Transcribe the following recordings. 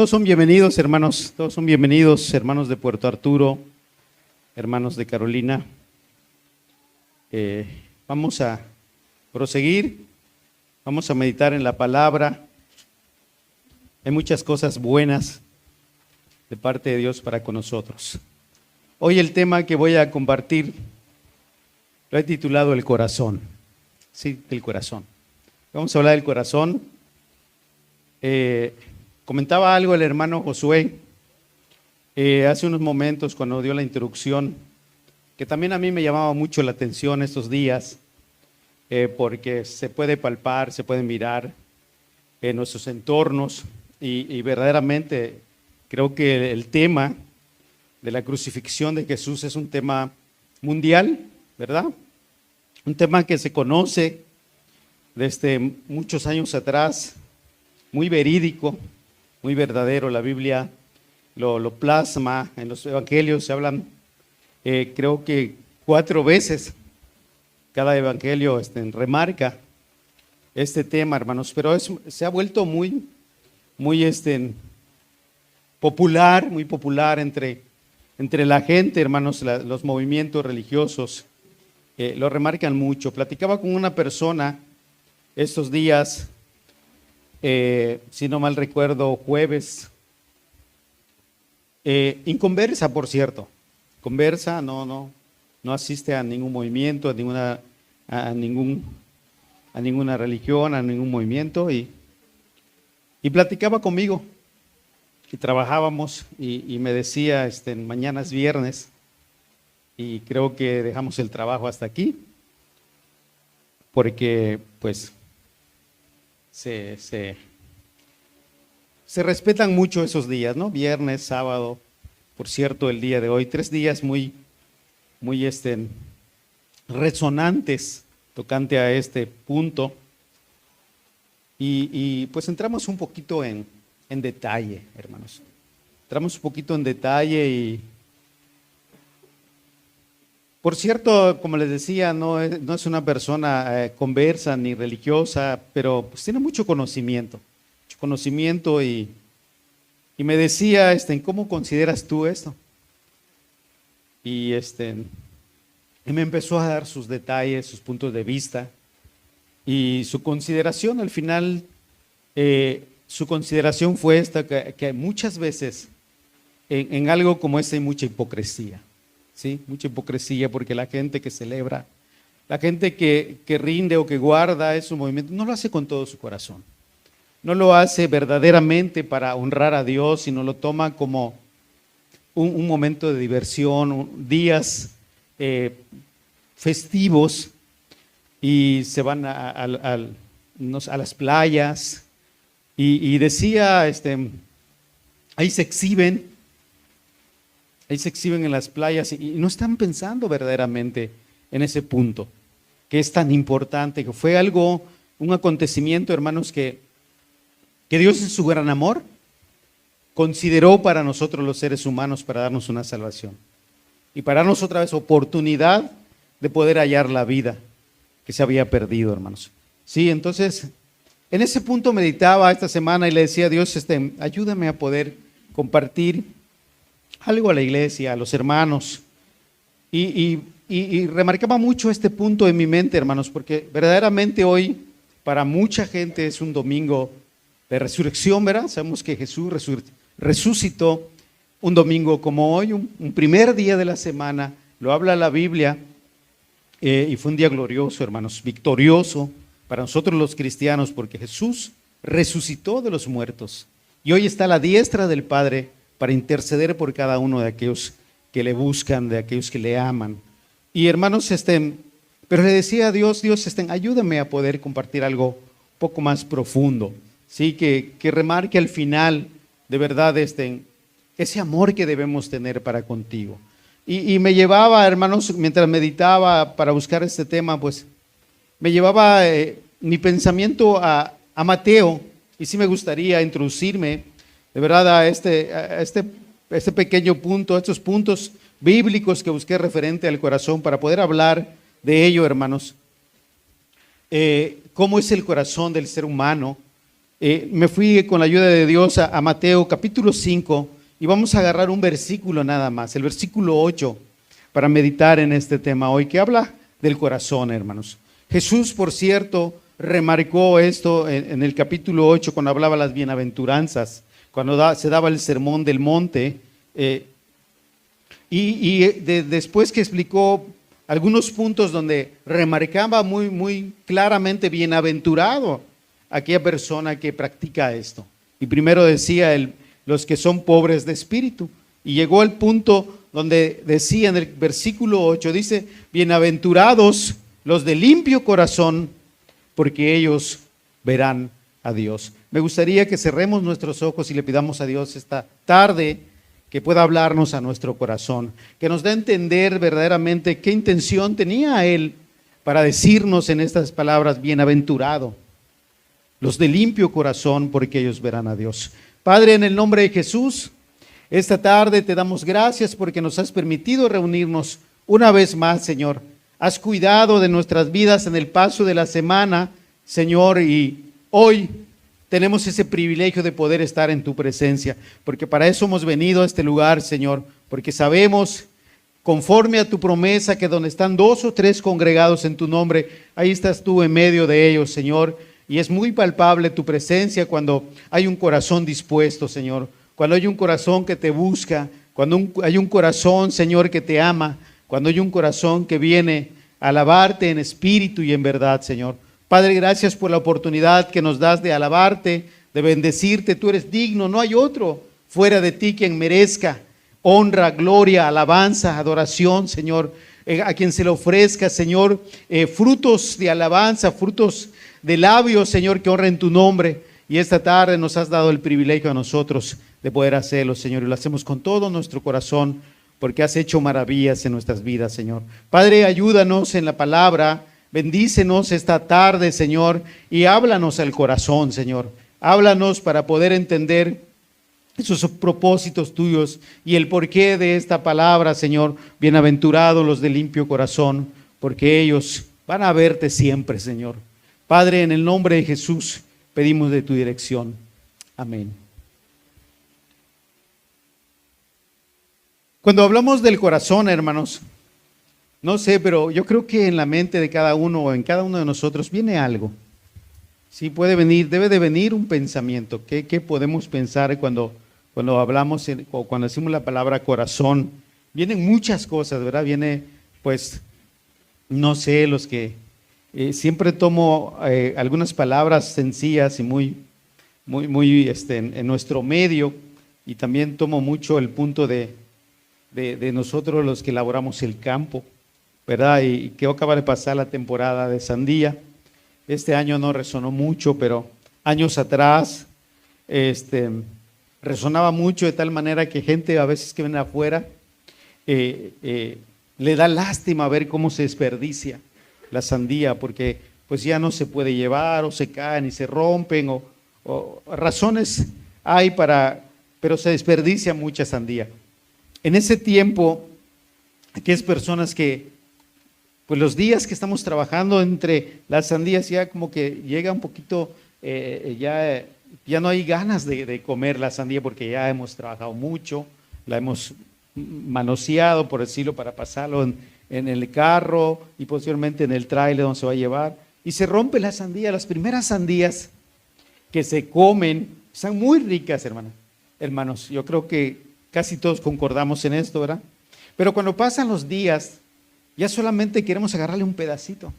Todos son bienvenidos, hermanos. Todos son bienvenidos, hermanos de Puerto Arturo, hermanos de Carolina. Vamos a proseguir, vamos a meditar en la palabra. Hay muchas cosas buenas de parte de Dios para con nosotros. Hoy el tema que voy a compartir lo he titulado El corazón. Sí, el corazón. Vamos a hablar del corazón. Comentaba algo el hermano Josué hace unos momentos cuando dio la introducción, que también a mí me llamaba mucho la atención estos días, porque se puede palpar, se puede mirar en nuestros entornos y verdaderamente creo que el tema de la crucifixión de Jesús es un tema mundial, ¿verdad? Un tema que se conoce desde muchos años atrás, muy verídico, muy verdadero. La Biblia lo plasma, en los evangelios se hablan, creo que 4 veces, cada evangelio remarca este tema, hermanos, pero se ha vuelto muy popular entre la gente, hermanos. Los movimientos religiosos lo remarcan mucho. Platicaba con una persona estos días, si no mal recuerdo, jueves, inconversa, por cierto, conversa, no asiste a ningún movimiento, a ninguna religión, a ningún movimiento, y platicaba conmigo, y trabajábamos, y me decía, mañana es viernes, y creo que dejamos el trabajo hasta aquí, porque pues se respetan mucho esos días, ¿no? Viernes, sábado, por cierto, el día de hoy, 3 días muy resonantes tocante a este punto. Y pues entramos un poquito en detalle, hermanos. Entramos un poquito en detalle y, por cierto, como les decía, no es una persona conversa ni religiosa, pero pues tiene mucho conocimiento y me decía, ¿cómo consideras tú esto? Y me empezó a dar sus detalles, sus puntos de vista y su consideración. Al final, su consideración fue esta, que muchas veces en algo como este hay mucha hipocresía. ¿Sí? Mucha hipocresía, porque la gente que celebra, la gente que rinde o que guarda esos movimientos, no lo hace con todo su corazón. No lo hace verdaderamente para honrar a Dios, sino lo toma como un momento de diversión, días festivos, y se van a las playas y decía, ahí se exhiben en las playas y no están pensando verdaderamente en ese punto, que es tan importante, que fue un acontecimiento, hermanos, que Dios en su gran amor consideró para nosotros los seres humanos, para darnos una salvación y para darnos otra vez oportunidad de poder hallar la vida que se había perdido, hermanos. Sí, entonces, en ese punto meditaba esta semana y le decía a Dios, ayúdame a poder compartir algo a la iglesia, a los hermanos, y remarcaba mucho este punto en mi mente, hermanos, porque verdaderamente hoy para mucha gente es un domingo de resurrección, ¿verdad? Sabemos que Jesús resucitó un domingo como hoy, un primer día de la semana, lo habla la Biblia, y fue un día glorioso, hermanos, victorioso para nosotros los cristianos, porque Jesús resucitó de los muertos y hoy está a la diestra del Padre para interceder por cada uno de aquellos que le buscan, de aquellos que le aman. Y hermanos, pero le decía a Dios, ayúdame a poder compartir algo un poco más profundo, ¿sí? Que remarque al final, de verdad, ese amor que debemos tener para contigo. Y me llevaba, hermanos, mientras meditaba para buscar este tema, pues me llevaba mi pensamiento a Mateo, y sí me gustaría introducirme de verdad a este pequeño punto, estos puntos bíblicos que busqué referente al corazón para poder hablar de ello, hermanos. ¿Cómo es el corazón del ser humano? Me fui con la ayuda de Dios a Mateo capítulo 5 y vamos a agarrar un versículo nada más, el versículo 8, para meditar en este tema hoy, que habla del corazón, hermanos. Jesús, por cierto, remarcó esto en el capítulo 8 cuando hablaba las bienaventuranzas, cuando se daba el sermón del monte, después que explicó algunos puntos donde remarcaba muy claramente: bienaventurado aquella persona que practica esto. Y primero decía los que son pobres de espíritu. Y llegó al punto donde decía en el versículo 8, dice: bienaventurados los de limpio corazón, porque ellos verán a Dios. Me gustaría que cerremos nuestros ojos y le pidamos a Dios esta tarde que pueda hablarnos a nuestro corazón, que nos dé a entender verdaderamente qué intención tenía Él para decirnos en estas palabras: bienaventurado los de limpio corazón, porque ellos verán a Dios. Padre, en el nombre de Jesús, esta tarde te damos gracias porque nos has permitido reunirnos una vez más, Señor. Has cuidado de nuestras vidas en el paso de la semana, Señor, y hoy tenemos ese privilegio de poder estar en tu presencia, porque para eso hemos venido a este lugar, Señor, porque sabemos, conforme a tu promesa, que donde están 2 o 3 congregados en tu nombre, ahí estás tú en medio de ellos, Señor. Y es muy palpable tu presencia cuando hay un corazón dispuesto, Señor, cuando hay un corazón que te busca, cuando hay un corazón, Señor, que te ama, cuando hay un corazón que viene a alabarte en espíritu y en verdad, Señor. Padre, gracias por la oportunidad que nos das de alabarte, de bendecirte. Tú eres digno, no hay otro fuera de ti quien merezca honra, gloria, alabanza, adoración, Señor. A quien se le ofrezca, Señor, frutos de alabanza, frutos de labios, Señor, que honren tu nombre. Y esta tarde nos has dado el privilegio a nosotros de poder hacerlo, Señor, y lo hacemos con todo nuestro corazón, porque has hecho maravillas en nuestras vidas, Señor. Padre, ayúdanos en la palabra, bendícenos esta tarde, Señor, y háblanos al corazón, Señor. Háblanos para poder entender esos propósitos tuyos y el porqué de esta palabra, Señor. Bienaventurados los de limpio corazón, porque ellos van a verte siempre, Señor. Padre, en el nombre de Jesús pedimos de tu dirección. Amén. Cuando hablamos del corazón, hermanos, no sé, pero yo creo que en la mente de cada uno o en cada uno de nosotros viene algo. Sí, puede venir, debe de venir un pensamiento. ¿Qué podemos pensar cuando hablamos o cuando decimos la palabra corazón? Vienen muchas cosas, ¿verdad? Viene, pues, no sé, los que siempre tomo algunas palabras sencillas y muy en nuestro medio, y también tomo mucho el punto de nosotros los que elaboramos el campo, ¿verdad? Y que acaba de pasar la temporada de sandía. Este año no resonó mucho, pero años atrás resonaba mucho, de tal manera que gente a veces que viene afuera le da lástima ver cómo se desperdicia la sandía, porque pues ya no se puede llevar, o se caen y se rompen, o razones hay pero se desperdicia mucha sandía. En ese tiempo, aquellas personas que, pues los días que estamos trabajando entre las sandías, ya como que llega un poquito, ya no hay ganas de comer la sandía, porque ya hemos trabajado mucho, la hemos manoseado, por decirlo, para pasarlo en el carro y posteriormente en el tráiler donde se va a llevar, y se rompe la sandía. Las primeras sandías que se comen son muy ricas, hermanos. Yo creo que casi todos concordamos en esto, ¿verdad? Pero cuando pasan los días, ya solamente queremos agarrarle un pedacito,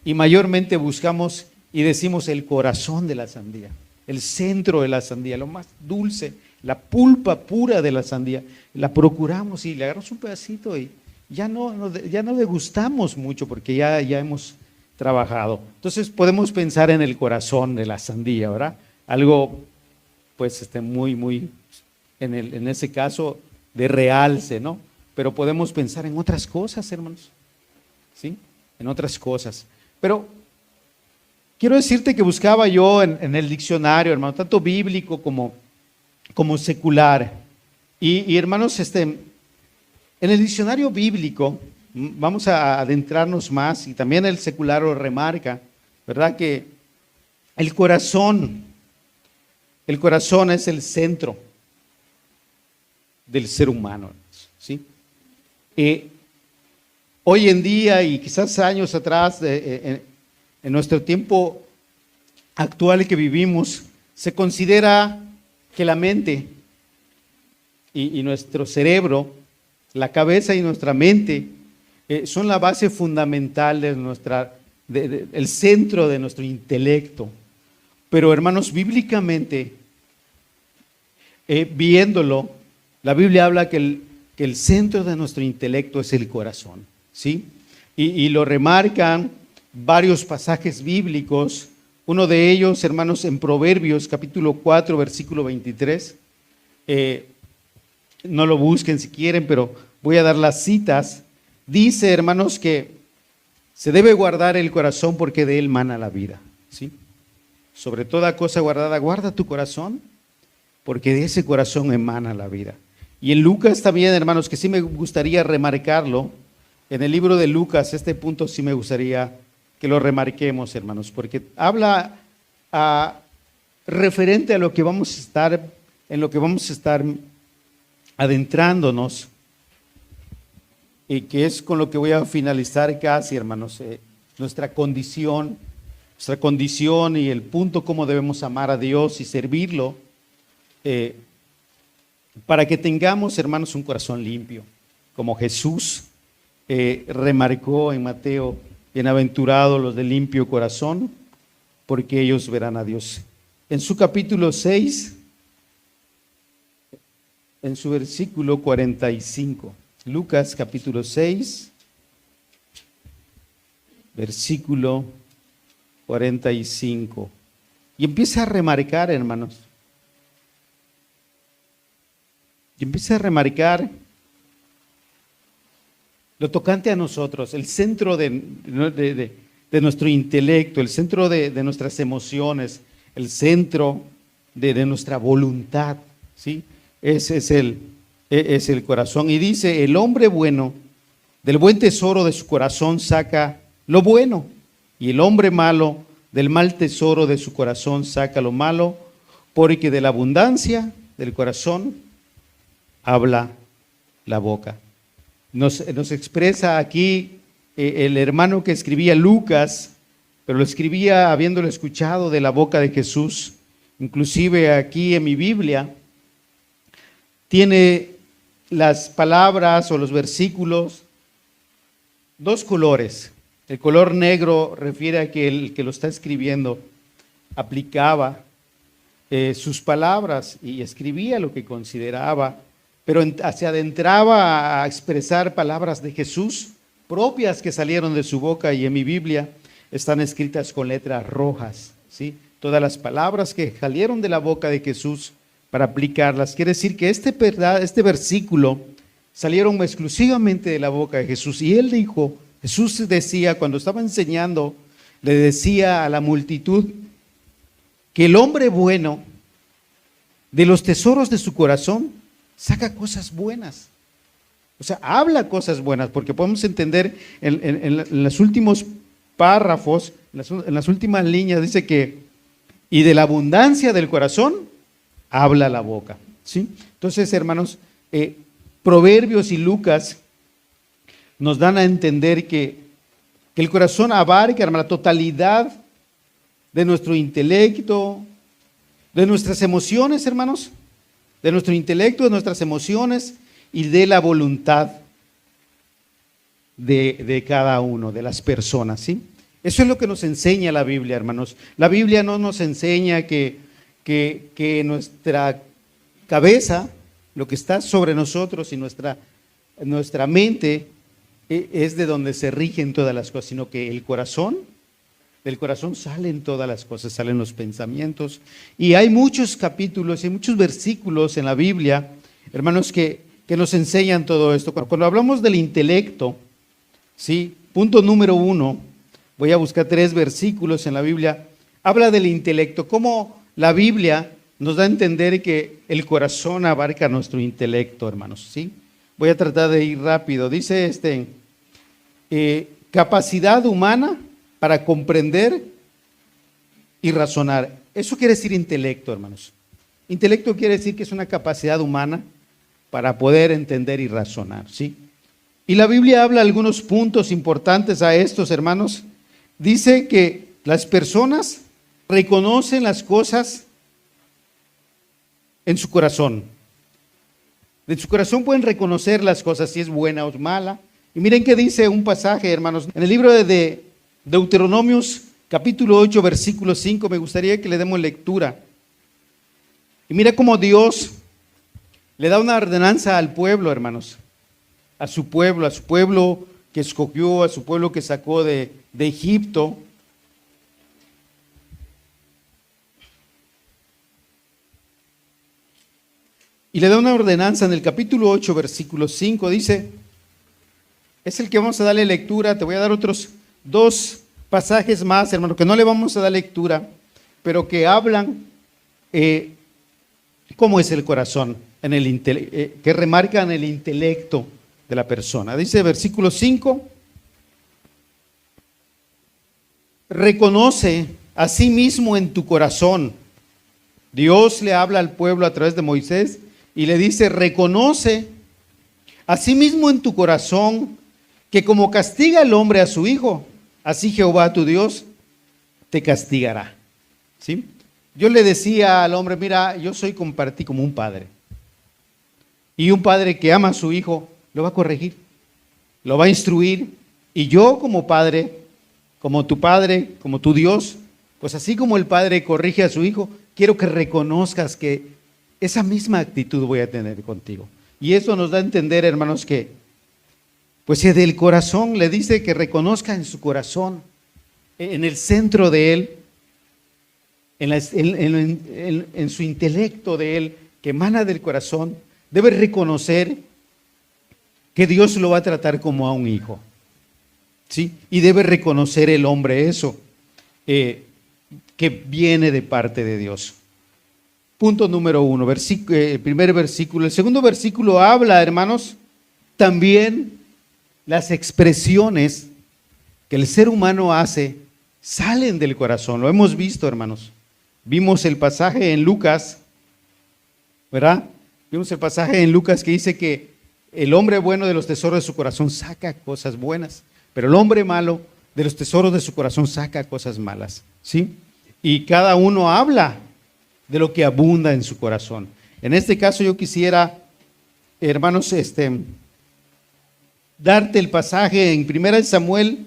y mayormente buscamos y decimos el corazón de la sandía, el centro de la sandía, lo más dulce, la pulpa pura de la sandía. La procuramos y le agarramos un pedacito y ya no degustamos mucho, porque ya hemos trabajado. Entonces podemos pensar en el corazón de la sandía, ¿verdad? Algo pues muy en ese caso de realce, ¿no? Pero podemos pensar en otras cosas, hermanos, ¿sí? En otras cosas. Pero quiero decirte que buscaba yo en el diccionario, hermano, tanto bíblico como secular. Y hermanos, en el diccionario bíblico, vamos a adentrarnos más, y también el secular lo remarca, ¿verdad? Que el corazón El corazón es el centro del ser humano, ¿sí? Hoy en día y quizás años atrás, en nuestro tiempo actual que vivimos, se considera que la mente y nuestro cerebro, la cabeza y nuestra mente, son la base fundamental de el centro de nuestro intelecto. Pero hermanos, bíblicamente, viéndolo, la Biblia habla que el centro de nuestro intelecto es el corazón, ¿sí? Y lo remarcan varios pasajes bíblicos. Uno de ellos, hermanos, en Proverbios capítulo 4, versículo 23. No lo busquen si quieren, pero voy a dar las citas. Dice, hermanos, que se debe guardar el corazón porque de él mana la vida, ¿sí? Sobre toda cosa guardada, guarda tu corazón, porque de ese corazón emana la vida. Y en Lucas también, hermanos, que sí me gustaría remarcarlo, en el libro de Lucas, este punto sí me gustaría que lo remarquemos, hermanos, porque habla referente a lo que vamos a estar, en lo que vamos a estar adentrándonos, y que es con lo que voy a finalizar casi, hermanos, nuestra condición y el punto cómo debemos amar a Dios y servirlo, para que tengamos, hermanos, un corazón limpio, como Jesús remarcó en Mateo: bienaventurados los de limpio corazón, porque ellos verán a Dios. En su capítulo 6, en su versículo 45, Lucas capítulo 6, versículo 45. Y empieza a remarcar, hermanos. Y empieza a remarcar lo tocante a nosotros, el centro de nuestro intelecto, el centro de nuestras emociones, el centro de nuestra voluntad, ¿sí? Ese es el corazón. Y dice: el hombre bueno, del buen tesoro de su corazón saca lo bueno, y el hombre malo, del mal tesoro de su corazón saca lo malo, porque de la abundancia del corazón habla la boca. Nos expresa aquí el hermano que escribía Lucas, pero lo escribía habiéndolo escuchado de la boca de Jesús. Inclusive aquí en mi Biblia tiene las palabras o los versículos dos colores. El color negro refiere a que el que lo está escribiendo aplicaba sus palabras y escribía lo que consideraba, pero se adentraba a expresar palabras de Jesús propias que salieron de su boca, y en mi Biblia están escritas con letras rojas, ¿sí? Todas las palabras que salieron de la boca de Jesús para aplicarlas. Quiere decir que este versículo salieron exclusivamente de la boca de Jesús. Y él dijo, Jesús decía, cuando estaba enseñando, le decía a la multitud que el hombre bueno, de los tesoros de su corazón, saca cosas buenas. O sea, habla cosas buenas, porque podemos entender en los últimos párrafos, en las últimas líneas, dice que, y de la abundancia del corazón, habla la boca, ¿sí? Entonces, hermanos, Proverbios y Lucas nos dan a entender que el corazón abarca, hermano, la totalidad de nuestro intelecto, de nuestras emociones, hermanos, de nuestro intelecto, de nuestras emociones y de la voluntad de cada uno, de las personas, ¿sí? Eso es lo que nos enseña la Biblia, hermanos. La Biblia no nos enseña que nuestra cabeza, lo que está sobre nosotros y nuestra mente es de donde se rigen todas las cosas, sino que del corazón salen todas las cosas, salen los pensamientos. Y hay muchos capítulos y muchos versículos en la Biblia, hermanos, que nos enseñan todo esto. Cuando hablamos del intelecto, ¿sí? Punto número 1, voy a buscar 3 versículos en la Biblia, habla del intelecto, cómo la Biblia nos da a entender que el corazón abarca nuestro intelecto, hermanos, ¿sí? Voy a tratar de ir rápido. Dice capacidad humana para comprender y razonar. Eso quiere decir intelecto, hermanos. Intelecto quiere decir que es una capacidad humana para poder entender y razonar, ¿sí? Y la Biblia habla algunos puntos importantes a estos, hermanos. Dice que las personas reconocen las cosas en su corazón. En su corazón pueden reconocer las cosas, si es buena o es mala. Y miren qué dice un pasaje, hermanos, en el libro de Deuteronomios, capítulo 8, versículo 5, me gustaría que le demos lectura. Y mira cómo Dios le da una ordenanza al pueblo, hermanos, a su pueblo que escogió, a su pueblo que sacó de Egipto. Y le da una ordenanza en el capítulo 8, versículo 5, dice, es el que vamos a darle lectura. Te voy a dar otros dos pasajes más, hermano, que no le vamos a dar lectura, pero que hablan cómo es el corazón, que remarcan el intelecto de la persona. Dice versículo 5, reconoce a sí mismo en tu corazón. Dios le habla al pueblo a través de Moisés y le dice, reconoce a sí mismo en tu corazón que como castiga el hombre a su hijo, así Jehová tu Dios te castigará. ¿Sí? Yo le decía al hombre, mira, yo soy para ti como un padre. Y un padre que ama a su hijo lo va a corregir, lo va a instruir. Y yo como padre, como tu Dios, pues así como el padre corrige a su hijo, quiero que reconozcas que esa misma actitud voy a tener contigo. Y eso nos da a entender, hermanos, que pues si del corazón le dice que reconozca en su corazón, en el centro de él, en su intelecto de él, que emana del corazón, debe reconocer que Dios lo va a tratar como a un hijo, ¿sí? Y debe reconocer el hombre eso, que viene de parte de Dios. Punto número 1, el primer versículo. El segundo versículo habla, hermanos, también las expresiones que el ser humano hace salen del corazón. Lo hemos visto, hermanos. Vimos el pasaje en Lucas, ¿verdad? Vimos el pasaje en Lucas que dice que el hombre bueno de los tesoros de su corazón saca cosas buenas, pero el hombre malo de los tesoros de su corazón saca cosas malas, ¿sí? Y cada uno habla de lo que abunda en su corazón. En este caso yo quisiera, hermanos, darte el pasaje en 1 Samuel,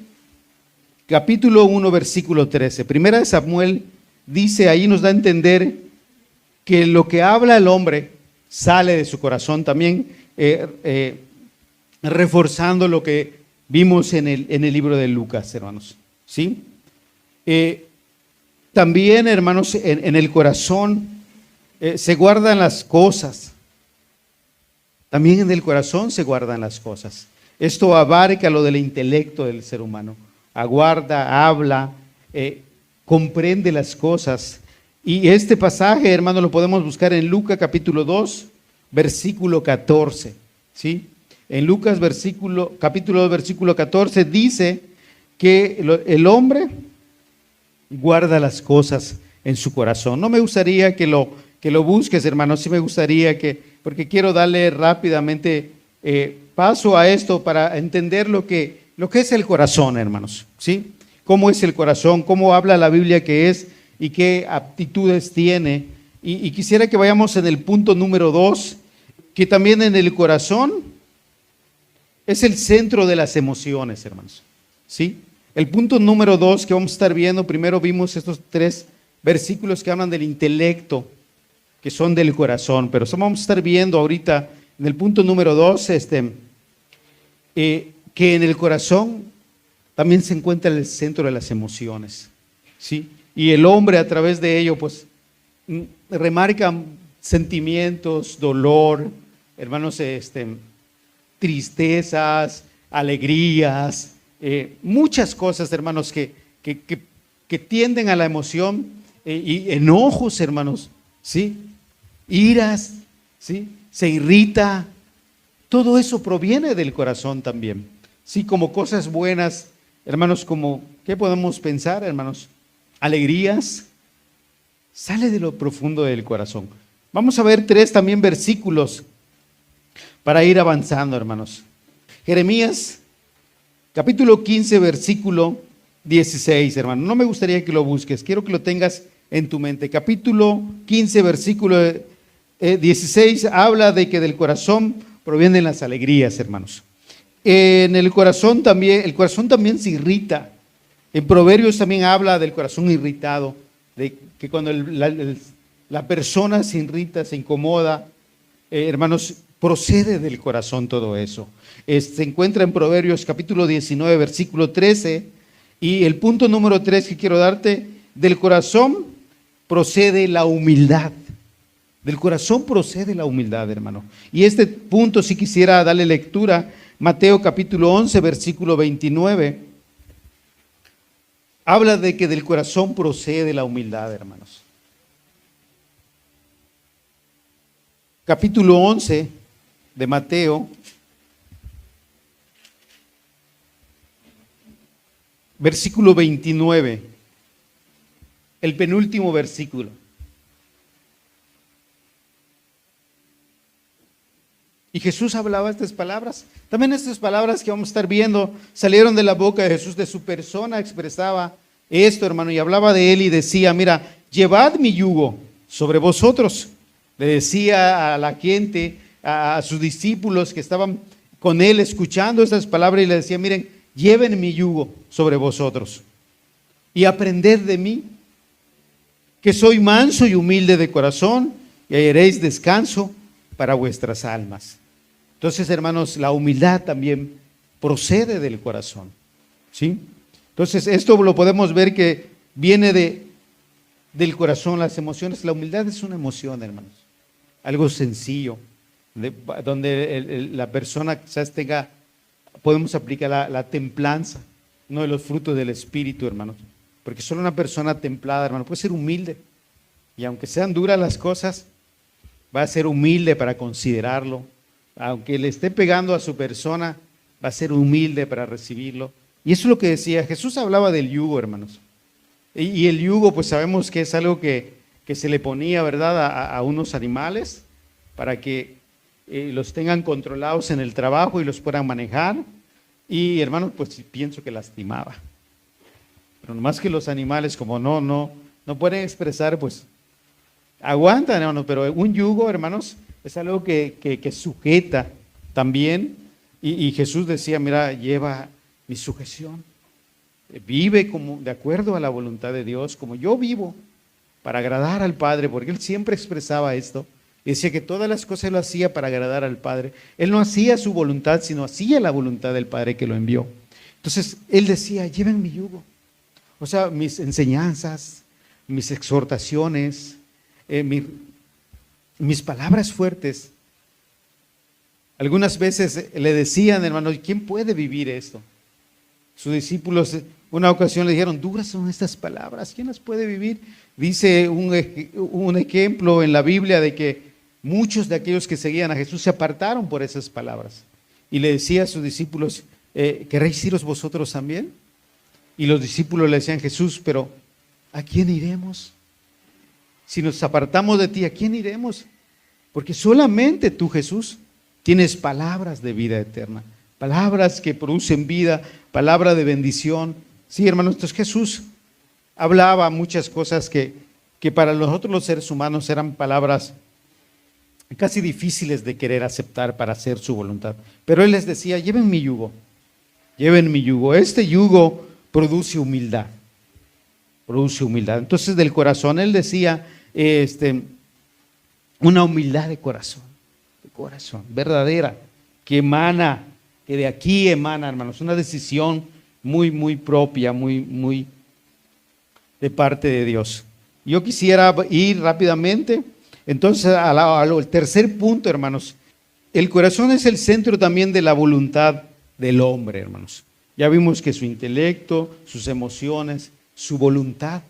capítulo 1, versículo 13. 1 Samuel dice, ahí nos da a entender que lo que habla el hombre sale de su corazón, también reforzando lo que vimos en el libro de Lucas, hermanos, ¿sí? También, hermanos, en el corazón se guardan las cosas. También en el corazón se guardan las cosas. Esto abarca lo del intelecto del ser humano. Aguarda, habla, comprende las cosas. Y este pasaje, hermano, lo podemos buscar en Lucas capítulo 2, versículo 14. ¿Sí? En Lucas capítulo 2, versículo 14 dice que el hombre guarda las cosas en su corazón. No me gustaría que lo busques, hermano. Sí me gustaría porque quiero darle rápidamente paso a esto para entender lo que es el corazón, hermanos. ¿Sí? Cómo es el corazón, cómo habla la Biblia que es y qué aptitudes tiene. Y quisiera que vayamos en el punto número 2, que también en el corazón es el centro de las emociones, hermanos. ¿Sí? El punto número 2 que vamos a estar viendo, primero vimos estos 3 versículos que hablan del intelecto, que son del corazón, pero vamos a estar viendo ahorita en el punto número 2, que en el corazón también se encuentra el centro de las emociones, ¿sí? Y el hombre a través de ello, pues, remarca sentimientos, dolor, hermanos, tristezas, alegrías, muchas cosas, hermanos, que tienden a la emoción, y enojos, hermanos, ¿sí? Iras, ¿sí? Se irrita. Todo eso proviene del corazón también, ¿sí? Como cosas buenas, hermanos, como, ¿qué podemos pensar, hermanos? Alegrías, sale de lo profundo del corazón. Vamos a ver 3 también versículos para ir avanzando, hermanos. Jeremías, capítulo 15, versículo 16, hermano. No me gustaría que lo busques, quiero que lo tengas en tu mente. Capítulo 15, versículo 16, habla de que del corazón provienen las alegrías, hermanos. En el corazón también se irrita. En Proverbios también habla del corazón irritado, de que cuando la persona se irrita, se incomoda, hermanos, procede del corazón todo eso. Se encuentra en Proverbios capítulo 19, versículo 13, y el punto número 3 que quiero darte, del corazón procede la humildad. Del corazón procede la humildad, hermano. Y este punto sí quisiera darle lectura, Mateo capítulo 11, versículo 29. Habla de que del corazón procede la humildad, hermanos. Capítulo 11 de Mateo, versículo 29, el penúltimo versículo. Y Jesús hablaba estas palabras. También estas palabras que vamos a estar viendo salieron de la boca de Jesús, de su persona expresaba esto, hermano, y hablaba de él y decía, mira, llevad mi yugo sobre vosotros. Le decía a la gente, a sus discípulos que estaban con él escuchando estas palabras y le decía, miren, lleven mi yugo sobre vosotros y aprended de mí, que soy manso y humilde de corazón, y hallaréis descanso para vuestras almas. Entonces, hermanos, la humildad también procede del corazón, ¿sí? Entonces, esto lo podemos ver que viene del corazón, las emociones. La humildad es una emoción, hermanos, algo sencillo, donde la persona quizás podemos aplicar la templanza, uno de los frutos del Espíritu, hermanos, porque solo una persona templada, hermano, puede ser humilde, y aunque sean duras las cosas, va a ser humilde para considerarlo. Aunque le esté pegando a su persona, va a ser humilde para recibirlo. Y eso es lo que decía. Jesús hablaba del yugo, hermanos. Y el yugo, pues sabemos que es algo que se le ponía, ¿verdad?, a unos animales para que los tengan controlados en el trabajo y los puedan manejar. Y, hermanos, pues pienso que lastimaba. Pero nomás que los animales, como no pueden expresar, pues aguantan, hermanos, pero un yugo, hermanos, es algo que sujeta también. Y Jesús decía, mira, lleva mi sujeción. Vive como de acuerdo a la voluntad de Dios, como yo vivo, para agradar al Padre, porque Él siempre expresaba esto. Y decía que todas las cosas lo hacía para agradar al Padre. Él no hacía su voluntad, sino hacía la voluntad del Padre que lo envió. Entonces, Él decía, lleven mi yugo. O sea, mis enseñanzas, mis exhortaciones, mis palabras fuertes. Algunas veces le decían, hermano, ¿quién puede vivir esto? Sus discípulos una ocasión le dijeron, duras son estas palabras, ¿quién las puede vivir? Dice un ejemplo en la Biblia de que muchos de aquellos que seguían a Jesús se apartaron por esas palabras. Y le decía a sus discípulos, ¿queréis iros vosotros también? Y los discípulos le decían, Jesús, pero ¿a quién iremos? Si nos apartamos de ti, ¿a quién iremos? Porque solamente tú, Jesús, tienes palabras de vida eterna, palabras que producen vida, palabra de bendición. Sí, hermanos, entonces Jesús hablaba muchas cosas que para nosotros los seres humanos eran palabras casi difíciles de querer aceptar para hacer su voluntad. Pero Él les decía, lleven mi yugo, lleven mi yugo. Este yugo produce humildad, produce humildad. Entonces del corazón, Él decía, una humildad de corazón, verdadera, que emana, que de aquí emana, hermanos, una decisión muy, muy propia, muy de parte de Dios. Yo quisiera ir rápidamente, entonces, al tercer punto, hermanos. El corazón es el centro también de la voluntad del hombre, hermanos. Ya vimos que su intelecto, sus emociones, su voluntad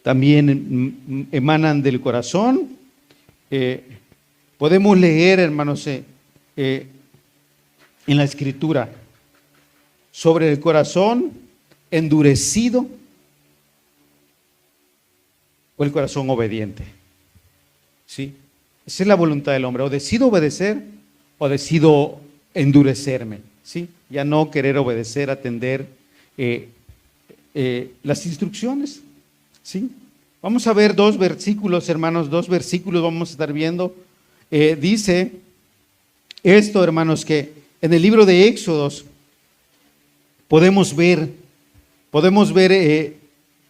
también emanan del corazón. Podemos leer, hermanos, en la Escritura sobre el corazón endurecido o el corazón obediente. ¿sí? Esa es la voluntad del hombre. O decido obedecer o decido endurecerme, ¿sí? Ya no querer obedecer, atender las instrucciones, ¿sí? Vamos a ver dos versículos, hermanos, dos versículos vamos a estar viendo. Dice esto, hermanos, que en el libro de Éxodos podemos ver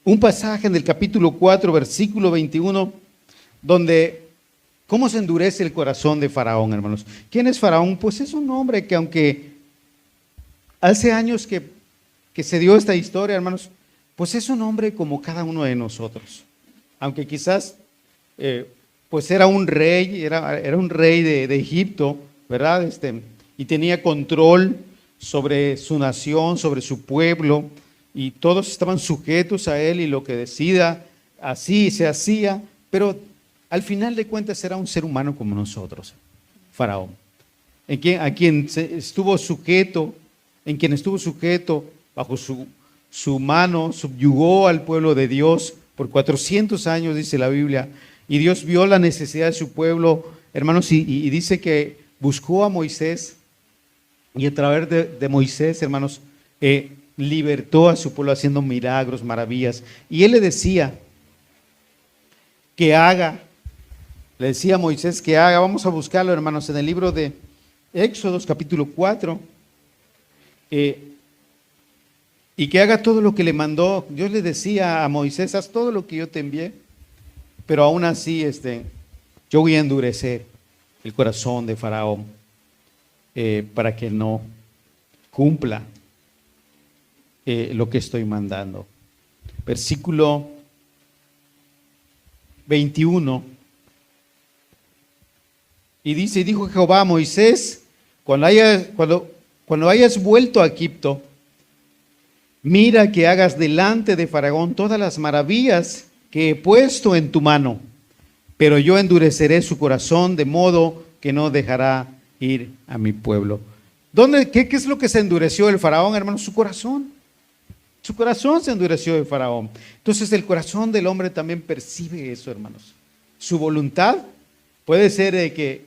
un pasaje en el capítulo 4, versículo 21, donde cómo se endurece el corazón de Faraón, hermanos. ¿Quién es Faraón? Pues es un hombre que aunque hace años que se dio esta historia, hermanos, pues es un hombre como cada uno de nosotros. Aunque quizás pues era un rey, era un rey de Egipto, ¿verdad? Y tenía control sobre su nación, sobre su pueblo, y todos estaban sujetos a él y lo que decida, así se hacía, pero al final de cuentas era un ser humano como nosotros, Faraón, en quien estuvo sujeto bajo su mano, subyugó al pueblo de Dios por 400 años, dice la Biblia, y Dios vio la necesidad de su pueblo, hermanos, y dice que buscó a Moisés, y a través de Moisés, hermanos, libertó a su pueblo haciendo milagros, maravillas. Y él le decía que haga, le decía a Moisés que haga, vamos a buscarlo, hermanos, en el libro de Éxodos, capítulo 4, y que haga todo lo que le mandó. Dios le decía a Moisés, haz todo lo que yo te envié, pero aún así yo voy a endurecer el corazón de Faraón para que no cumpla lo que estoy mandando. Versículo 21. Y dice, y dijo Jehová a Moisés, cuando hayas vuelto a Egipto, mira que hagas delante de Faraón todas las maravillas que he puesto en tu mano, pero yo endureceré su corazón de modo que no dejará ir a mi pueblo. ¿Qué es lo que se endureció el Faraón, hermanos? Su corazón. Su corazón se endureció de Faraón. Entonces el corazón del hombre también percibe eso, hermanos. Su voluntad puede ser que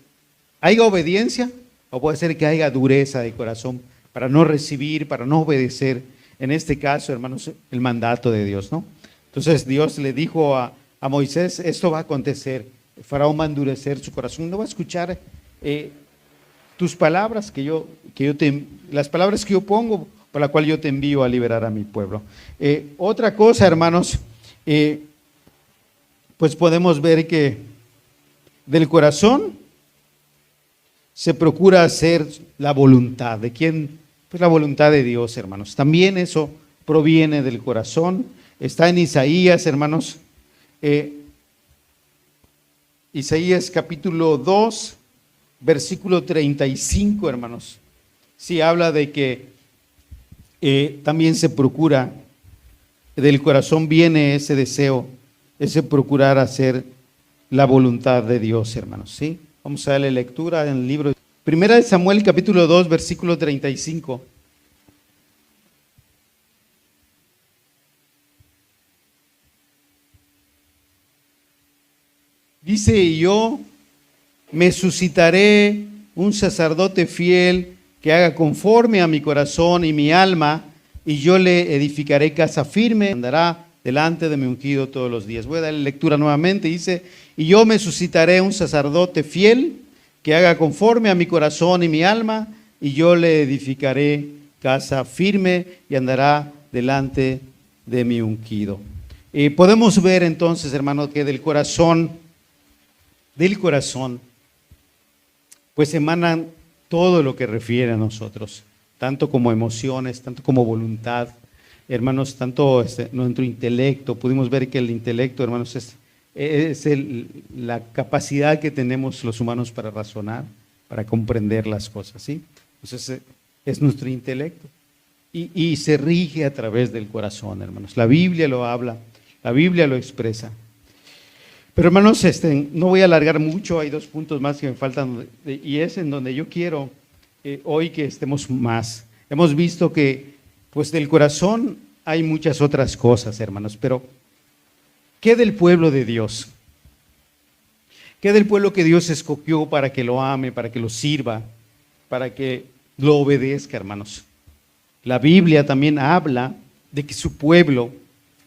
haya obediencia o puede ser que haya dureza de corazón para no recibir, para no obedecer, en este caso, hermanos, el mandato de Dios, ¿no? Entonces Dios le dijo a Moisés, esto va a acontecer. El Faraón va a endurecer su corazón, no va a escuchar tus palabras las palabras que yo pongo, por la cual yo te envío a liberar a mi pueblo. Otra cosa, hermanos, pues podemos ver que del corazón se procura hacer la voluntad. ¿De quién? Pues la voluntad de Dios, hermanos. También eso proviene del corazón. Está en Isaías, hermanos. Isaías capítulo 2, versículo 35, hermanos. Sí, habla de que también se procura, del corazón viene ese deseo, ese procurar hacer la voluntad de Dios, hermanos, ¿sí? Vamos a darle lectura en el libro de Primera de Samuel, capítulo 2, versículo 35. Dice, y yo me suscitaré un sacerdote fiel que haga conforme a mi corazón y mi alma, y yo le edificaré casa firme, andará delante de mi ungido todos los días. Voy a darle lectura nuevamente, dice, y yo me suscitaré un sacerdote fiel que haga conforme a mi corazón y mi alma, y yo le edificaré casa firme y andará delante de mi ungido. Podemos ver entonces, hermano, que del corazón, pues emanan todo lo que refiere a nosotros, tanto como emociones, tanto como voluntad, hermanos, tanto nuestro intelecto. Pudimos ver que el intelecto, hermanos, es la capacidad que tenemos los humanos para razonar, para comprender las cosas, ¿sí? Entonces es nuestro intelecto y se rige a través del corazón, hermanos. La Biblia lo habla, la Biblia lo expresa. Pero hermanos, no voy a alargar mucho, hay dos puntos más que me faltan y es en donde yo quiero hoy que estemos más. Hemos visto que pues del corazón hay muchas otras cosas, hermanos, pero ¿qué del pueblo de Dios? ¿Qué del pueblo que Dios escogió para que lo ame, para que lo sirva, para que lo obedezca, hermanos? La Biblia también habla de que su pueblo,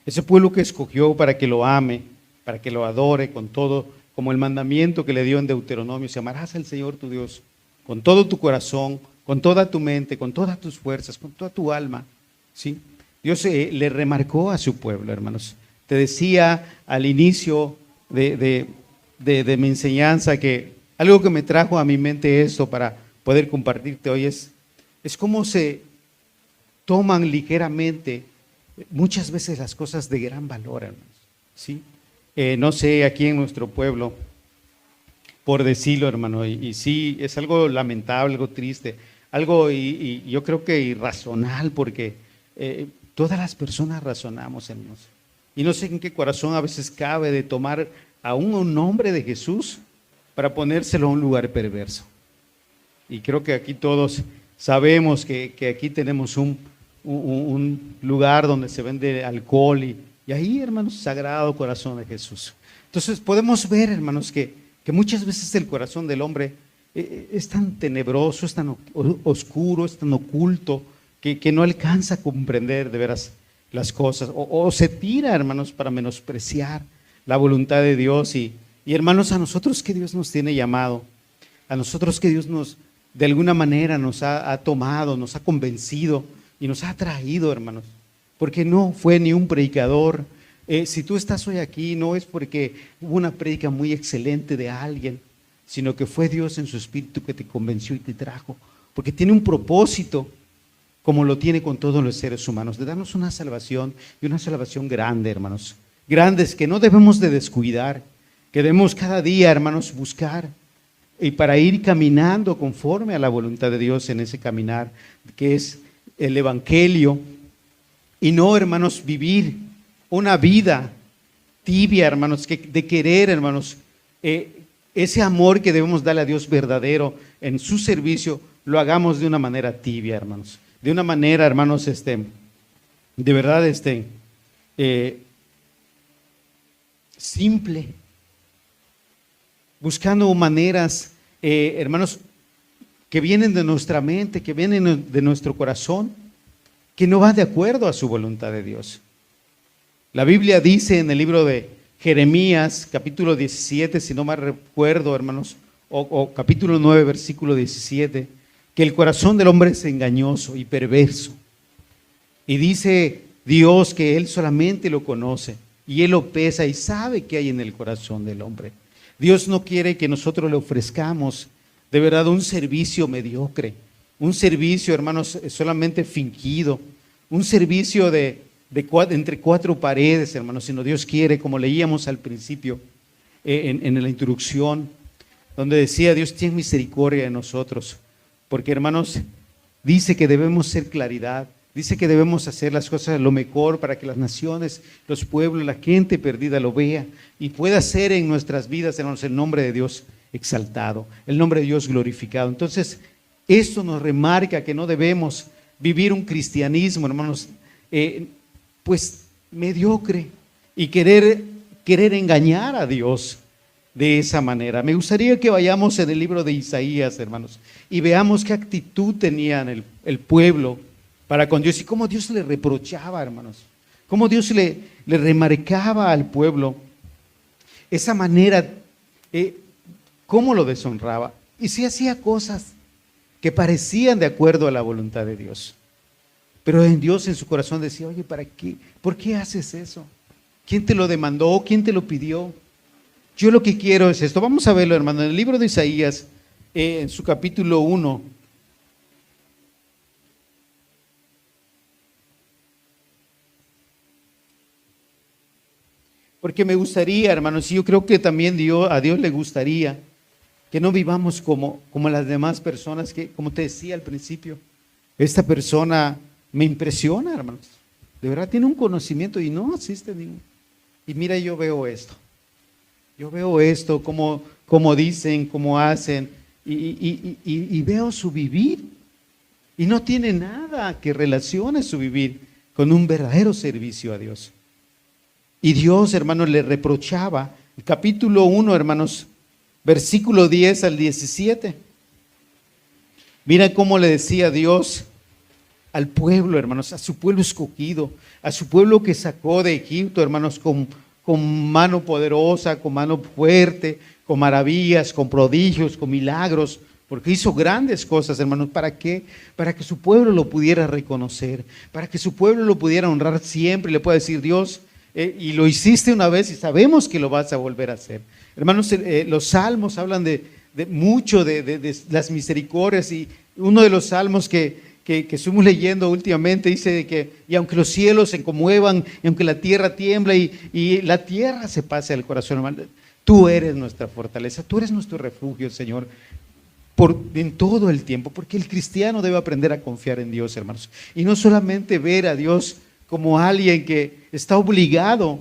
ese pueblo que escogió para que lo ame, para que lo adore con todo, como el mandamiento que le dio en Deuteronomio: si amarás al Señor tu Dios con todo tu corazón, con toda tu mente, con todas tus fuerzas, con toda tu alma, ¿sí? Dios le remarcó a su pueblo, hermanos. Te decía al inicio de mi enseñanza que algo que me trajo a mi mente esto para poder compartirte hoy es cómo se toman ligeramente muchas veces las cosas de gran valor, hermanos, ¿sí? No sé, aquí en nuestro pueblo, por decirlo, hermano, y sí, es algo lamentable, algo triste, algo y yo creo que irracional, porque todas las personas razonamos, hermanos, y no sé en qué corazón a veces cabe de tomar aún un nombre de Jesús para ponérselo a un lugar perverso. Y creo que aquí todos sabemos que aquí tenemos un lugar donde se vende alcohol y ahí, hermanos, Sagrado Corazón de Jesús. Entonces podemos ver, hermanos, que muchas veces el corazón del hombre es tan tenebroso, es tan oscuro, es tan oculto, que no alcanza a comprender de veras las cosas, o se tira, hermanos, para menospreciar la voluntad de Dios. Y hermanos, a nosotros que Dios nos tiene llamado, a nosotros que Dios de alguna manera nos ha tomado, nos ha convencido y nos ha traído, hermanos, porque no fue ni un predicador. Si tú estás hoy aquí, no es porque hubo una prédica muy excelente de alguien, sino que fue Dios en su espíritu que te convenció y te trajo, porque tiene un propósito, como lo tiene con todos los seres humanos, de darnos una salvación, y una salvación grande, hermanos, grandes que no debemos de descuidar, que debemos cada día, hermanos, buscar, y para ir caminando conforme a la voluntad de Dios en ese caminar, que es el Evangelio, y no, hermanos, vivir una vida tibia, hermanos, de querer, hermanos, ese amor que debemos darle a Dios verdadero en su servicio, lo hagamos de una manera tibia, hermanos, de una manera, hermanos, de verdad, simple, buscando maneras, hermanos, que vienen de nuestra mente, que vienen de nuestro corazón, que no va de acuerdo a su voluntad de Dios. La Biblia dice en el libro de Jeremías, capítulo 17, si no mal recuerdo, hermanos, o capítulo 9, versículo 17, que el corazón del hombre es engañoso y perverso. Y dice Dios que Él solamente lo conoce, y Él lo pesa y sabe qué hay en el corazón del hombre. Dios no quiere que nosotros le ofrezcamos de verdad un servicio mediocre, un servicio, hermanos, solamente fingido, un servicio entre cuatro paredes, hermanos, sino Dios quiere, como leíamos al principio en la introducción, donde decía: Dios tiene misericordia de nosotros, porque, hermanos, dice que debemos ser claridad, dice que debemos hacer las cosas lo mejor para que las naciones, los pueblos, la gente perdida lo vea y pueda ser en nuestras vidas, hermanos, el nombre de Dios exaltado, el nombre de Dios glorificado. Entonces, esto nos remarca que no debemos vivir un cristianismo, hermanos, pues mediocre, y querer engañar a Dios de esa manera. Me gustaría que vayamos en el libro de Isaías, hermanos, y veamos qué actitud tenían el pueblo para con Dios y cómo Dios le reprochaba, hermanos, cómo Dios le remarcaba al pueblo esa manera, cómo lo deshonraba, y si hacía cosas que parecían de acuerdo a la voluntad de Dios. Pero en Dios, en su corazón, decía: oye, ¿para qué? ¿Por qué haces eso? ¿Quién te lo demandó? ¿Quién te lo pidió? Yo lo que quiero es esto. Vamos a verlo, hermano, en el libro de Isaías, en su capítulo 1. Porque me gustaría, hermanos, y yo creo que también a Dios le gustaría que no vivamos como las demás personas, que, como te decía al principio, esta persona me impresiona, hermanos. De verdad tiene un conocimiento y no existe ningún. Y mira, yo veo esto, cómo dicen, cómo hacen, y veo su vivir. Y no tiene nada que relacione su vivir con un verdadero servicio a Dios. Y Dios, hermanos, le reprochaba. El capítulo 1, hermanos, versículo 10 al 17. Mira cómo le decía Dios al pueblo, hermanos, a su pueblo escogido, a su pueblo que sacó de Egipto, hermanos, con mano poderosa, con mano fuerte, con maravillas, con prodigios, con milagros, porque hizo grandes cosas, hermanos. ¿Para qué? Para que su pueblo lo pudiera reconocer, para que su pueblo lo pudiera honrar siempre y le pueda decir: Dios, y lo hiciste una vez y sabemos que lo vas a volver a hacer. Hermanos, los salmos hablan de mucho de las misericordias, y uno de los salmos que estuvimos leyendo últimamente dice que: y aunque los cielos se conmuevan, y aunque la tierra tiembla y la tierra se pase al corazón, hermano, tú eres nuestra fortaleza, tú eres nuestro refugio, Señor, en todo el tiempo, porque el cristiano debe aprender a confiar en Dios, hermanos, y no solamente ver a Dios como alguien que está obligado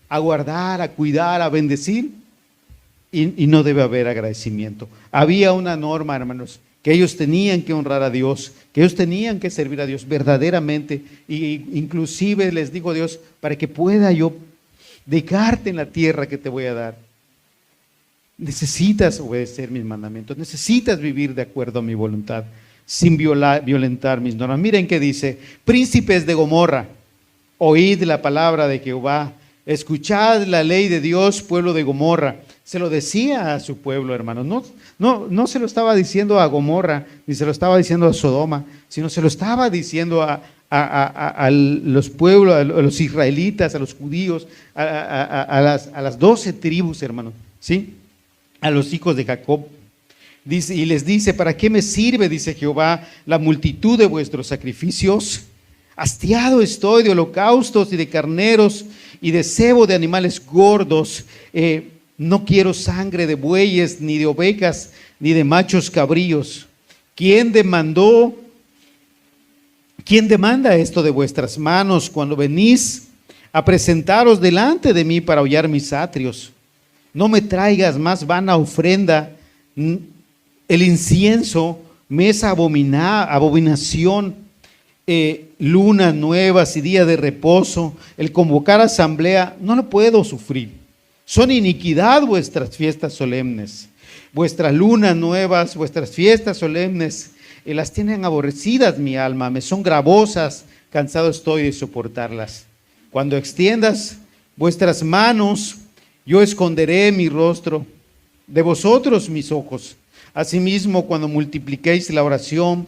a guardar, a cuidar, a bendecir, y no debe haber agradecimiento. Había una norma, hermanos, que ellos tenían que honrar a Dios, que ellos tenían que servir a Dios verdaderamente, e inclusive les dijo Dios: para que pueda yo dejarte en la tierra que te voy a dar, necesitas obedecer mis mandamientos, necesitas vivir de acuerdo a mi voluntad, sin violentar mis normas. Miren qué dice: príncipes de Gomorra, oíd la palabra de Jehová, escuchad la ley de Dios, pueblo de Gomorra. Se lo decía a su pueblo, hermanos. No se lo estaba diciendo a Gomorra, ni se lo estaba diciendo a Sodoma, sino se lo estaba diciendo a los pueblos, a los israelitas, a los judíos, a las 12 tribus, hermanos, ¿sí? A los hijos de Jacob. Dice, y les dice: ¿para qué me sirve, dice Jehová, la multitud de vuestros sacrificios? Hastiado estoy de holocaustos y de carneros y de cebo de animales gordos. No quiero sangre de bueyes, ni de ovejas, ni de machos cabríos. ¿Quién demanda esto de vuestras manos cuando venís a presentaros delante de mí para hollar mis atrios? No me traigas más vana ofrenda. El incienso me es abominación. Lunas nuevas y día de reposo, el convocar asamblea, no lo puedo sufrir. Son iniquidad vuestras fiestas solemnes, vuestras lunas nuevas, vuestras fiestas solemnes, las tienen aborrecidas mi alma, me son gravosas, cansado estoy de soportarlas. Cuando extiendas vuestras manos, yo esconderé mi rostro de vosotros mis ojos. Asimismo, cuando multipliquéis la oración,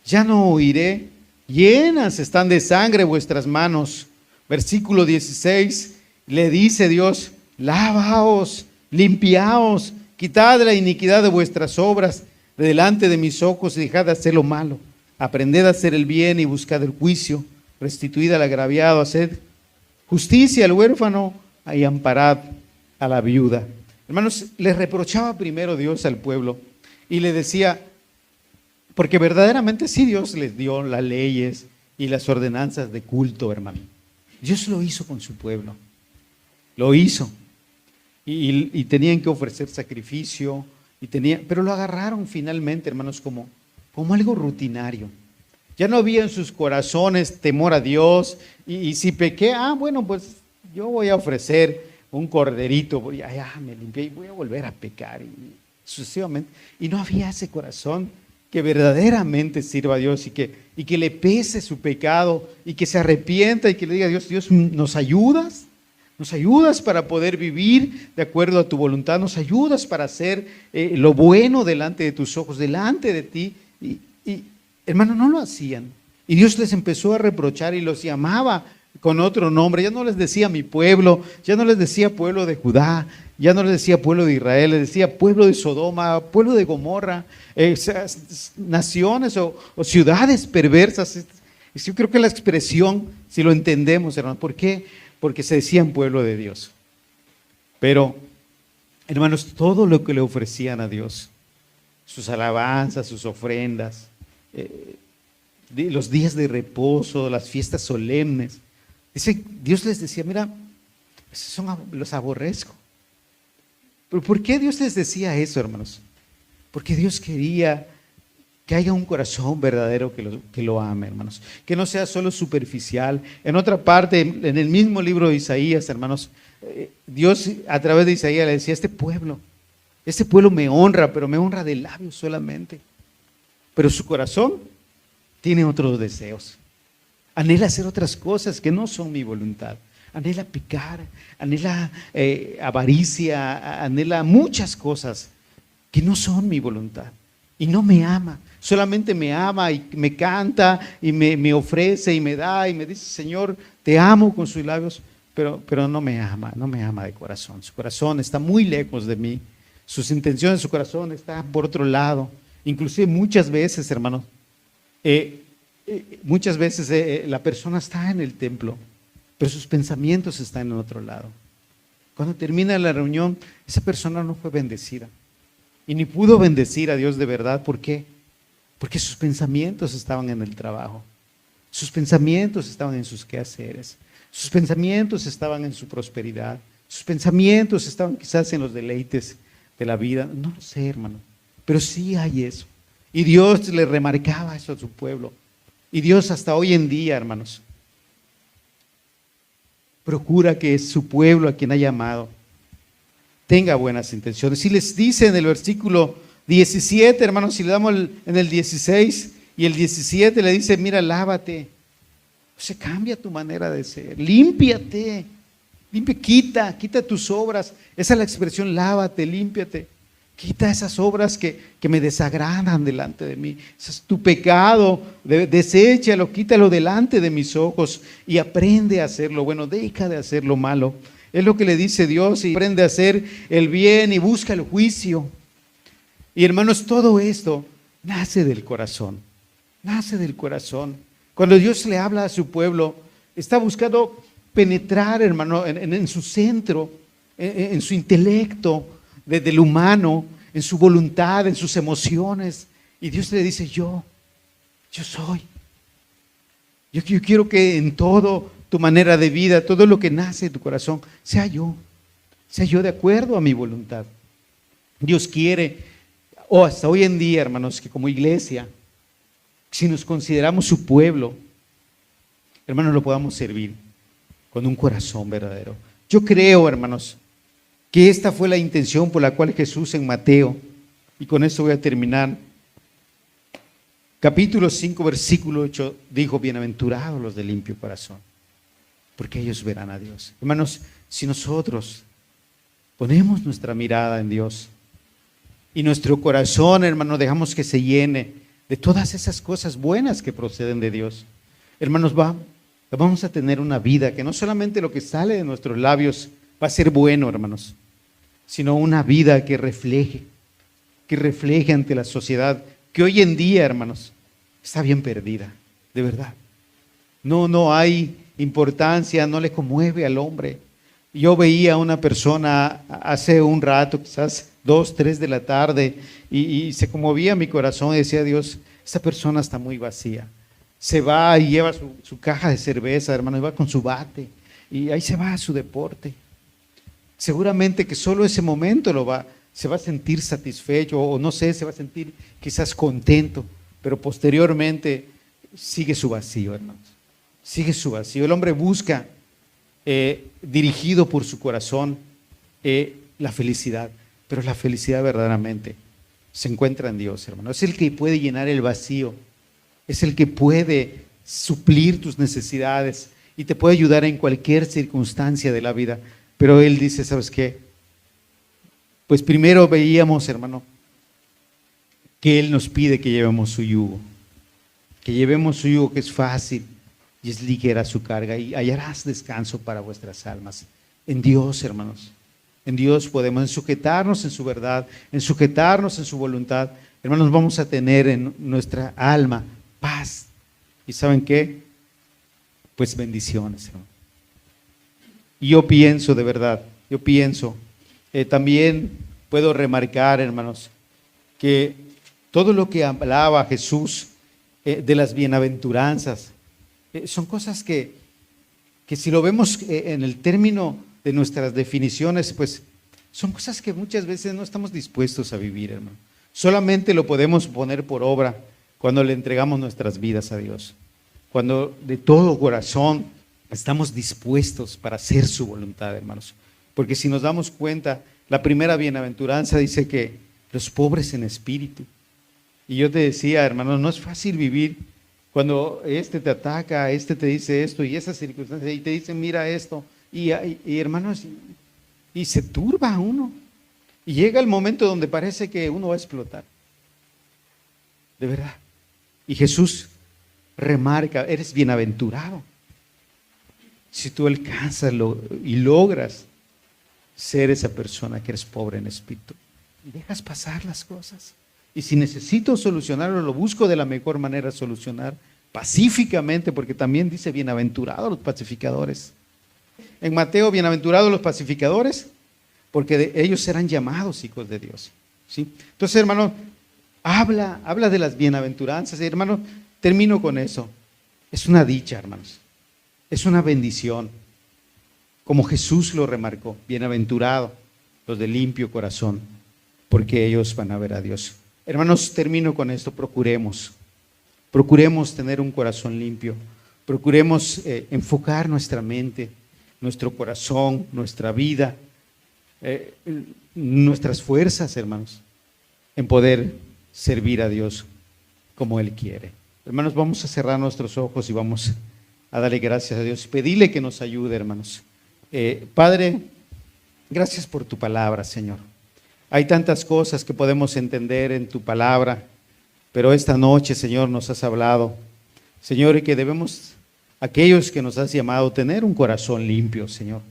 ya no oiré. Llenas están de sangre vuestras manos. Versículo 16, le dice Dios: lavaos, limpiaos, quitad la iniquidad de vuestras obras de delante de mis ojos y dejad de hacer lo malo. Aprended a hacer el bien y buscad el juicio. Restituid al agraviado, haced justicia al huérfano y amparad a la viuda. Hermanos, les reprochaba primero Dios al pueblo y le decía, porque verdaderamente sí Dios les dio las leyes y las ordenanzas de culto, hermano. Dios lo hizo con su pueblo, lo hizo. Y tenían que ofrecer sacrificio, pero lo agarraron finalmente, hermanos, como algo rutinario. Ya no había en sus corazones temor a Dios, y si pequé, bueno, pues yo voy a ofrecer un corderito, ya me limpié y voy a volver a pecar, y sucesivamente. Y no había ese corazón que verdaderamente sirva a Dios y que le pese su pecado y que se arrepienta y que le diga a Dios: Dios, ¿nos ayudas? Nos ayudas para poder vivir de acuerdo a tu voluntad, nos ayudas para hacer lo bueno delante de tus ojos, delante de ti. Y hermano, no lo hacían. Y Dios les empezó a reprochar y los llamaba con otro nombre. Ya no les decía mi pueblo, ya no les decía pueblo de Judá, ya no les decía pueblo de Israel, les decía pueblo de Sodoma, pueblo de Gomorra, naciones o ciudades perversas. Yo creo que la expresión, si lo entendemos, hermano, ¿por qué? Porque se decían pueblo de Dios. Pero, hermanos, todo lo que le ofrecían a Dios, sus alabanzas, sus ofrendas, los días de reposo, las fiestas solemnes, Dios les decía: mira, los aborrezco. ¿Pero por qué Dios les decía eso, hermanos? Porque Dios quería que haya un corazón verdadero que lo ame, hermanos. Que no sea solo superficial. En otra parte, en el mismo libro de Isaías, hermanos, Dios a través de Isaías le decía: este pueblo Ese pueblo me honra, pero me honra de labios solamente. Pero su corazón tiene otros deseos. Anhela hacer otras cosas que no son mi voluntad. Anhela pecar, anhela avaricia, anhela muchas cosas que no son mi voluntad. Y no me ama, solamente me ama y me canta y me ofrece y me da y me dice, Señor, te amo con sus labios, pero no me ama de corazón. Su corazón está muy lejos de mí. Sus intenciones, su corazón está por otro lado. Inclusive muchas veces, hermanos, muchas veces la persona está en el templo, pero sus pensamientos están en otro lado. Cuando termina la reunión, esa persona no fue bendecida y ni pudo bendecir a Dios de verdad. ¿Por qué? Porque sus pensamientos estaban en el trabajo, sus pensamientos estaban en sus quehaceres, sus pensamientos estaban en su prosperidad, sus pensamientos estaban quizás en los deleites de la vida. No lo sé, hermano, pero sí hay eso. Y Dios le remarcaba eso a su pueblo. Y Dios hasta hoy en día, hermanos, procura que su pueblo, a quien ha llamado, tenga buenas intenciones. Si les dice en el versículo 17, hermanos, si le damos en el 16 y el 17 le dice, mira, lávate. O sea, cambia tu manera de ser, límpiate, quita tus obras. Esa es la expresión, lávate, límpiate. Quita esas obras que me desagradan delante de mí. Ese es tu pecado, deséchalo, quítalo delante de mis ojos y aprende a hacer lo bueno, deja de hacer lo malo. Es lo que le dice Dios, y aprende a hacer el bien y busca el juicio. Y hermanos, todo esto nace del corazón, nace del corazón. Cuando Dios le habla a su pueblo, está buscando penetrar, hermano, en su centro, en su intelecto, del humano, en su voluntad, en sus emociones. Y Dios le dice, yo soy. Yo quiero que en todo tu manera de vida, todo lo que nace de tu corazón, sea yo de acuerdo a mi voluntad. Dios quiere, o hasta hoy en día, hermanos, que como iglesia, si nos consideramos su pueblo, hermanos, lo podamos servir con un corazón verdadero. Yo creo, hermanos, que esta fue la intención por la cual Jesús en Mateo, y con esto voy a terminar, capítulo 5, versículo 8, dijo, bienaventurados los de limpio corazón, porque ellos verán a Dios. Hermanos, si nosotros ponemos nuestra mirada en Dios y nuestro corazón, hermanos, dejamos que se llene de todas esas cosas buenas que proceden de Dios, hermanos, vamos a tener una vida que no solamente lo que sale de nuestros labios va a ser bueno, hermanos, sino una vida que refleje ante la sociedad, que hoy en día, hermanos, está bien perdida, de verdad. No hay importancia, no le conmueve al hombre. Yo veía a una persona hace un rato, quizás 2, 3 de la tarde, y se conmovía mi corazón y decía, Dios, esta persona está muy vacía. Se va y lleva su caja de cerveza, hermano, y va con su bate, y ahí se va a su deporte. Seguramente que solo ese momento se va a sentir satisfecho, o no sé, se va a sentir quizás contento, pero posteriormente sigue su vacío, hermanos. Sigue su vacío. El hombre busca, dirigido por su corazón, la felicidad, pero la felicidad verdaderamente se encuentra en Dios, hermano. Es el que puede llenar el vacío, es el que puede suplir tus necesidades y te puede ayudar en cualquier circunstancia de la vida. Pero Él dice, ¿sabes qué? Pues primero veíamos, hermano, que Él nos pide que llevemos su yugo, que es fácil y es ligera su carga, y hallarás descanso para vuestras almas. En Dios, hermanos, en Dios podemos sujetarnos en su verdad, en sujetarnos en su voluntad. Hermanos, vamos a tener en nuestra alma paz. ¿Y saben qué? Pues bendiciones, hermano. Y yo pienso, de verdad, también puedo remarcar, hermanos, que todo lo que hablaba Jesús de las bienaventuranzas, son cosas que si lo vemos en el término de nuestras definiciones, pues son cosas que muchas veces no estamos dispuestos a vivir, hermano. Solamente lo podemos poner por obra cuando le entregamos nuestras vidas a Dios, cuando de todo corazón estamos dispuestos para hacer su voluntad, hermanos. Porque si nos damos cuenta, La primera bienaventuranza dice que los pobres en espíritu. Y yo te decía, hermano, no es fácil vivir cuando este te ataca, este te dice esto y esas circunstancias, y te dicen, mira esto, y hermanos, y se turba uno. Y llega el momento donde parece que uno va a explotar. De verdad. Y Jesús remarca, eres bienaventurado si tú alcanzas y logras ser esa persona que eres pobre en espíritu. Y dejas pasar las cosas. Y si necesito solucionarlo, lo busco de la mejor manera de solucionar, pacíficamente, porque también dice bienaventurados los pacificadores. En Mateo, bienaventurados los pacificadores, porque ellos serán llamados hijos de Dios. ¿Sí? Entonces, hermano, habla de las bienaventuranzas. Hermano, termino con eso. Es una dicha, hermanos. Es una bendición. Como Jesús lo remarcó, bienaventurados los de limpio corazón, porque ellos van a ver a Dios. Hermanos, termino con esto. Procuremos tener un corazón limpio. Procuremos enfocar nuestra mente, nuestro corazón, nuestra vida, nuestras fuerzas, hermanos, en poder servir a Dios como Él quiere. Hermanos, vamos a cerrar nuestros ojos y vamos a darle gracias a Dios y pedirle que nos ayude, hermanos. Padre, gracias por tu palabra, Señor. Hay tantas cosas que podemos entender en tu palabra, pero esta noche, Señor, nos has hablado, Señor, y que debemos, aquellos que nos has llamado, tener un corazón limpio, Señor.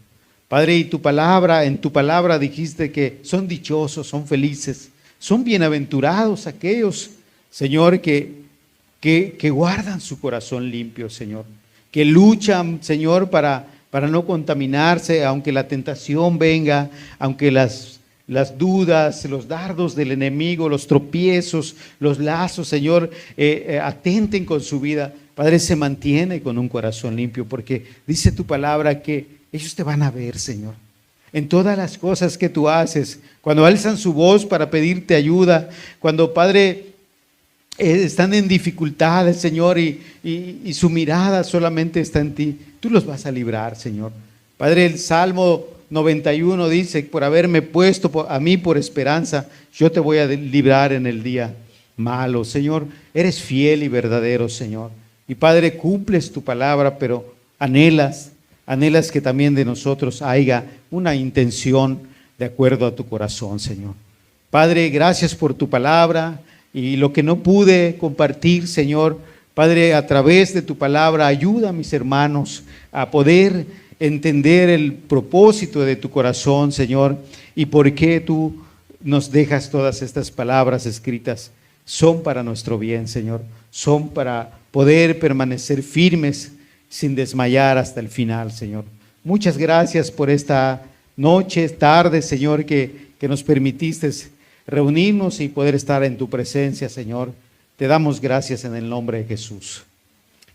Padre, y en tu palabra dijiste que son dichosos, son felices, son bienaventurados aquellos, Señor, que guardan su corazón limpio, Señor, que luchan, Señor, para no contaminarse, aunque la tentación venga, aunque las dudas, los dardos del enemigo, los tropiezos, los lazos, Señor, atenten con su vida. Padre, se mantiene con un corazón limpio, porque dice tu palabra que ellos te van a ver, Señor, en todas las cosas que tú haces, cuando alzan su voz para pedirte ayuda, cuando, Padre, están en dificultades, Señor, y su mirada solamente está en ti. Tú los vas a librar, Señor. Padre, el Salmo 91 dice, por haberme puesto a mí por esperanza, yo te voy a librar en el día malo. Señor, eres fiel y verdadero, Señor. Y Padre, cumples tu palabra, pero anhelas que también de nosotros haya una intención de acuerdo a tu corazón, Señor. Padre, gracias por tu palabra y lo que no pude compartir, Señor, Padre, a través de tu palabra, ayuda a mis hermanos a poder entender el propósito de tu corazón, Señor, y por qué tú nos dejas todas estas palabras escritas. Son para nuestro bien, Señor, son para poder permanecer firmes sin desmayar hasta el final, Señor. Muchas gracias por esta noche, tarde, Señor, que nos permitiste reunirnos y poder estar en tu presencia, Señor. Te damos gracias en el nombre de Jesús.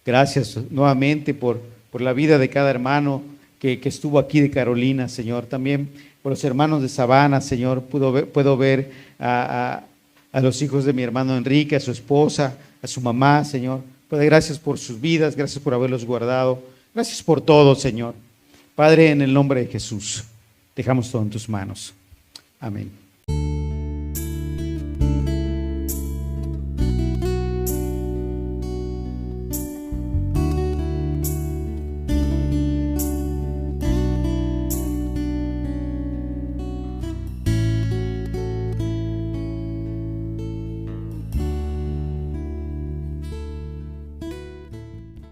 Gracias nuevamente por la vida de cada hermano que estuvo aquí de Carolina, Señor. También por los hermanos de Sabana, Señor. Puedo ver a los hijos de mi hermano Enrique, a su esposa, a su mamá, Señor. Padre, gracias por sus vidas, gracias por haberlos guardado. Gracias por todo, Señor. Padre, en el nombre de Jesús, dejamos todo en tus manos. Amén.